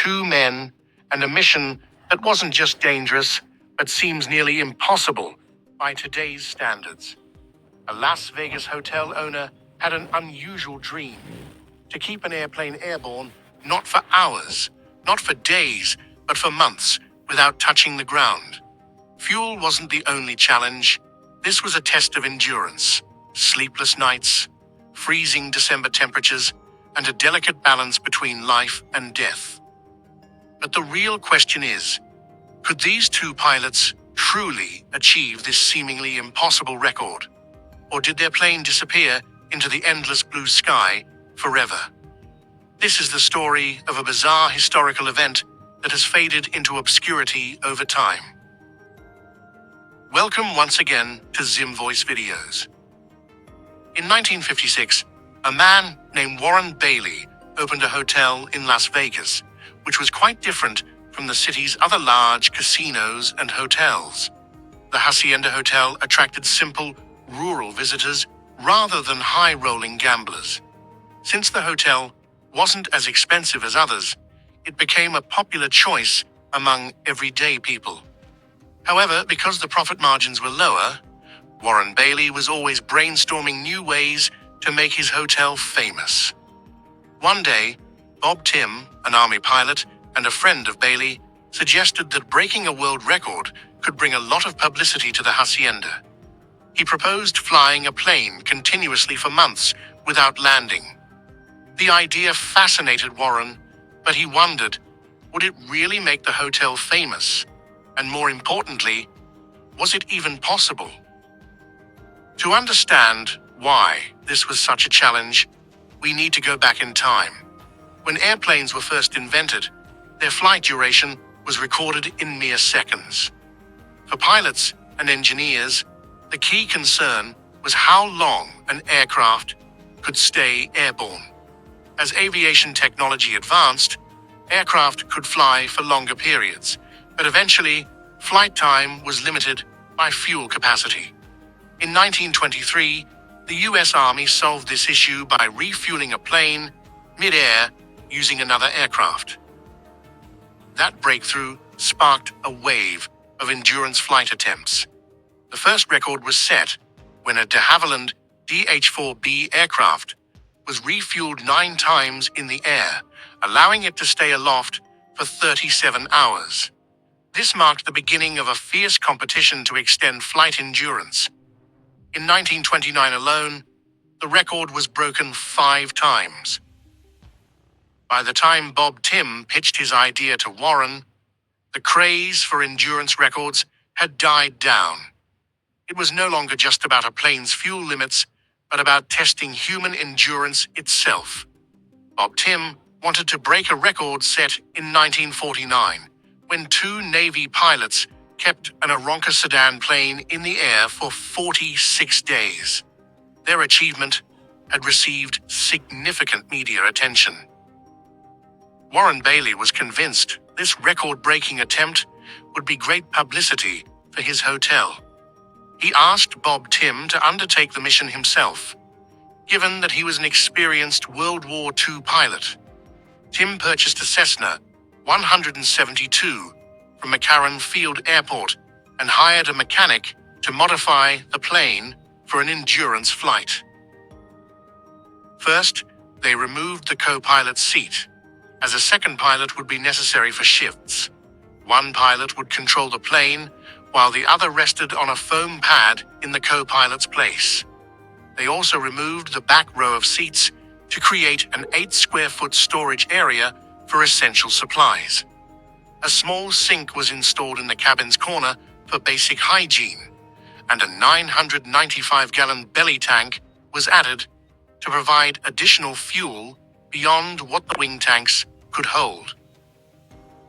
two men and a mission that wasn't just dangerous, but seems nearly impossible by today's standards. A Las Vegas hotel owner had an unusual dream: to keep an airplane airborne, not for hours, not for days, but for months, without touching the ground. Fuel wasn't the only challenge. This was a test of endurance: sleepless nights, freezing December temperatures, and a delicate balance between life and death. But the real question is, could these two pilots truly achieve this seemingly impossible record? Or did their plane disappear into the endless blue sky forever? This is the story of a bizarre historical event that has faded into obscurity over time. Welcome once again to Zim Voice Videos. In 1956, a man named Warren Bailey opened a hotel in Las Vegas, which was quite different from the city's other large casinos and hotels. The Hacienda Hotel attracted simple, rural visitors rather than high-rolling gamblers. Since the hotel wasn't as expensive as others, it became a popular choice among everyday people. However, because the profit margins were lower, Warren Bailey was always brainstorming new ways to make his hotel famous. One day, Bob Tim, an Army pilot and a friend of Bailey, suggested that breaking a world record could bring a lot of publicity to the Hacienda. He proposed flying a plane continuously for months without landing. The idea fascinated Warren, but he wondered, would it really make the hotel famous? And more importantly, was it even possible? To understand why this was such a challenge, we need to go back in time. When airplanes were first invented, their flight duration was recorded in mere seconds. For pilots and engineers, the key concern was how long an aircraft could stay airborne. As aviation technology advanced, aircraft could fly for longer periods, but eventually, flight time was limited by fuel capacity. In 1923, the US Army solved this issue by refueling a plane mid-air using another aircraft. That breakthrough sparked a wave of endurance flight attempts. The first record was set when a de Havilland DH-4B aircraft was refueled 9 times in the air, allowing it to stay aloft for 37 hours. This marked the beginning of a fierce competition to extend flight endurance. In 1929 alone, the record was broken 5 times. By the time Bob Tim pitched his idea to Warren, the craze for endurance records had died down. It was no longer just about a plane's fuel limits, but about testing human endurance itself. Bob Tim wanted to break a record set in 1949, when 2 Navy pilots kept an Aeronca sedan plane in the air for 46 days. Their achievement had received significant media attention. Warren Bailey was convinced this record-breaking attempt would be great publicity for his hotel. He asked Bob Tim to undertake the mission himself, given that he was an experienced World War II pilot. Tim purchased a Cessna 172 from McCarran Field Airport and hired a mechanic to modify the plane for an endurance flight. First, they removed the co-pilot's seat, as a second pilot would be necessary for shifts. One pilot would control the plane, while the other rested on a foam pad in the co-pilot's place. They also removed the back row of seats to create an 8-square-foot storage area for essential supplies. A small sink was installed in the cabin's corner for basic hygiene, and a 995-gallon belly tank was added to provide additional fuel beyond what the wing tanks could hold.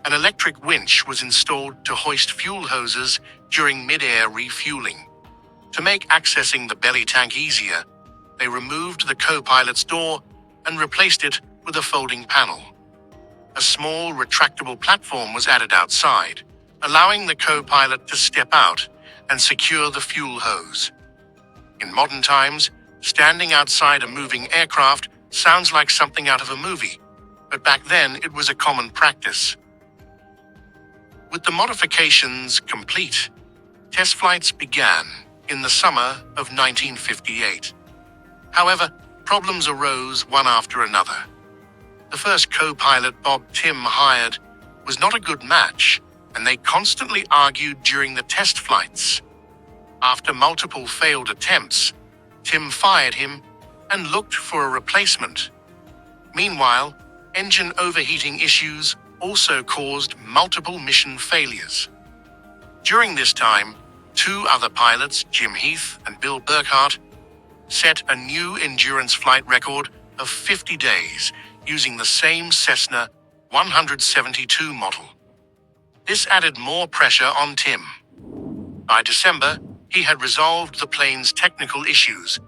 An electric winch was installed to hoist fuel hoses during mid-air refueling. To make accessing the belly tank easier, they removed the co-pilot's door and replaced it with a folding panel. A small retractable platform was added outside, allowing the co-pilot to step out and secure the fuel hose. In modern times, standing outside a moving aircraft sounds like something out of a movie. but back then it was a common practice. With the modifications complete, test flights began in the summer of 1958. However, problems arose one after another. The first co-pilot Bob Timm hired was not a good match, and they constantly argued during the test flights. After multiple failed attempts, Timm fired him and looked for a replacement. Meanwhile, engine overheating issues also caused multiple mission failures. During this time, two other pilots, Jim Heath and Bill Burkhart, set a new endurance flight record of 50 days using the same Cessna 172 model. This added more pressure on Timm. By December, he had resolved the plane's technical issues,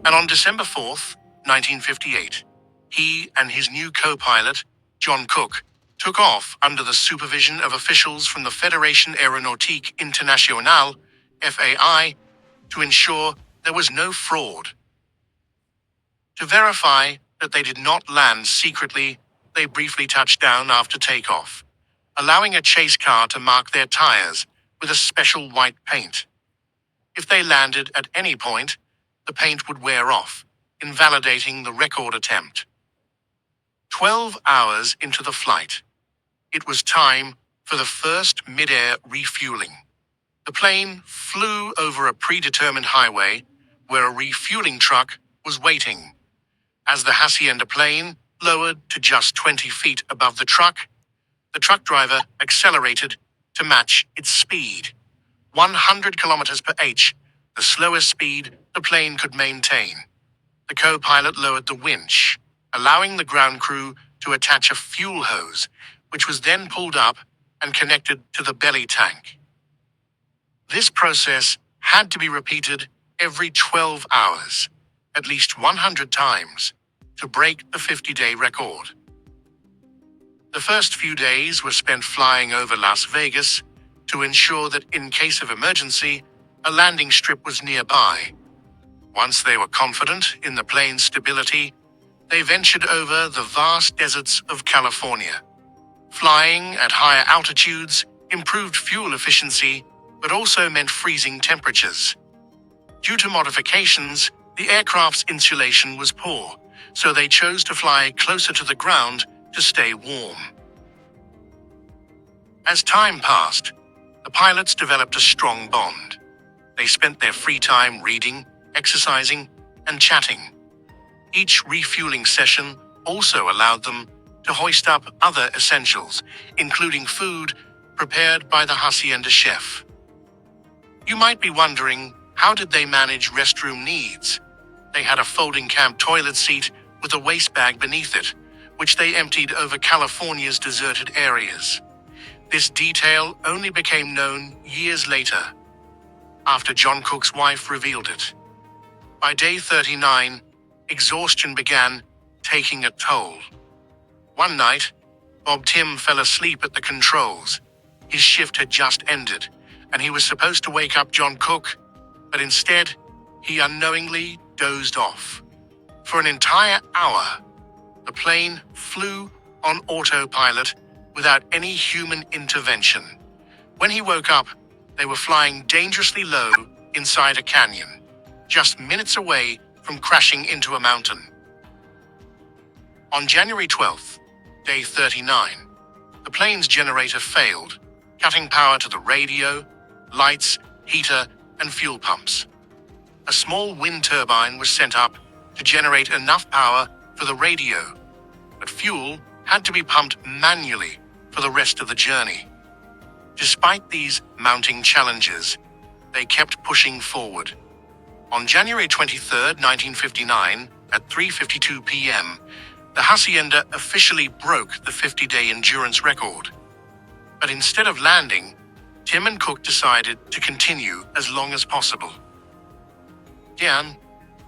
and on December 4th, 1958, he and his new co-pilot, John Cook, took off under the supervision of officials from the Fédération Aéronautique Internationale, FAI, to ensure there was no fraud. To verify that they did not land secretly, they briefly touched down after takeoff, allowing a chase car to mark their tires with a special white paint. If they landed at any point, the paint would wear off, invalidating the record attempt. 12 hours into the flight, it was time for the first mid-air refueling. The plane flew over a predetermined highway where a refueling truck was waiting. As the Hacienda plane lowered to just 20 feet above the truck driver accelerated to match its speed. 100 kilometers per h, the slowest speed the plane could maintain. The co-pilot lowered the winch, allowing the ground crew to attach a fuel hose, which was then pulled up and connected to the belly tank. This process had to be repeated every 12 hours, at least 100 times, to break the 50-day record. The first few days were spent flying over Las Vegas to ensure that in case of emergency, a landing strip was nearby. Once they were confident in the plane's stability, they ventured over the vast deserts of California. Flying at higher altitudes improved fuel efficiency, but also meant freezing temperatures. Due to modifications, the aircraft's insulation was poor, so they chose to fly closer to the ground to stay warm. As time passed, the pilots developed a strong bond. They spent their free time reading, exercising, and chatting. Each refueling session also allowed them to hoist up other essentials, including food prepared by the Hacienda chef. You might be wondering, how did they manage restroom needs? They had a folding camp toilet seat with a waste bag beneath it, which they emptied over California's deserted areas. This detail only became known years later, after John Cook's wife revealed it. By day 39, exhaustion began taking a toll. One night, Bob Timm fell asleep at the controls. His shift had just ended, and he was supposed to wake up John Cook, but instead, he unknowingly dozed off. For an entire hour, the plane flew on autopilot without any human intervention. When he woke up, they were flying dangerously low inside a canyon, just minutes away from crashing into a mountain. On January 12th, day 39, the plane's generator failed, cutting power to the radio, lights, heater, and fuel pumps. A small wind turbine was sent up to generate enough power for the radio, but fuel had to be pumped manually for the rest of the journey. Despite these mounting challenges, they kept pushing forward. On January 23, 1959, at 3:52 p.m., the Hacienda officially broke the 50-day endurance record. But instead of landing, Timm and Cook decided to continue as long as possible.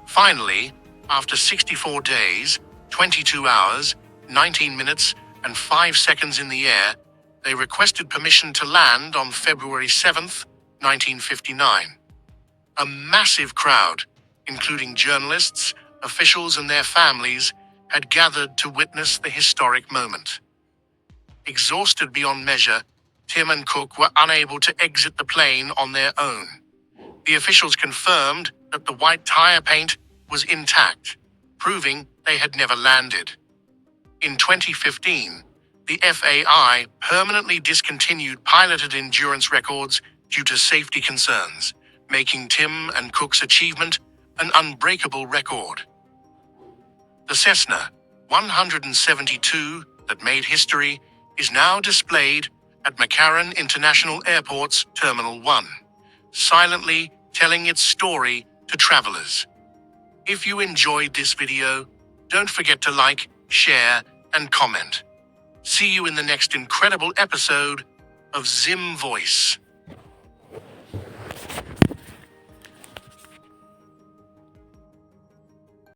Finally, after 64 days, 22 hours, 19 minutes, and 5 seconds in the air, they requested permission to land on February 7th, 1959. A massive crowd, including journalists, officials, and their families, had gathered to witness the historic moment. Exhausted beyond measure, Tim and Cook were unable to exit the plane on their own. The officials confirmed that the white tire paint was intact, proving they had never landed. In 2015, the FAI permanently discontinued piloted endurance records due to safety concerns, making Tim and Cook's achievement an unbreakable record. The Cessna 172 that made history is now displayed at McCarran International Airport's Terminal 1, silently telling its story to travelers. If you enjoyed this video, don't forget to like, share, and comment. See you in the next incredible episode of Zim Voice.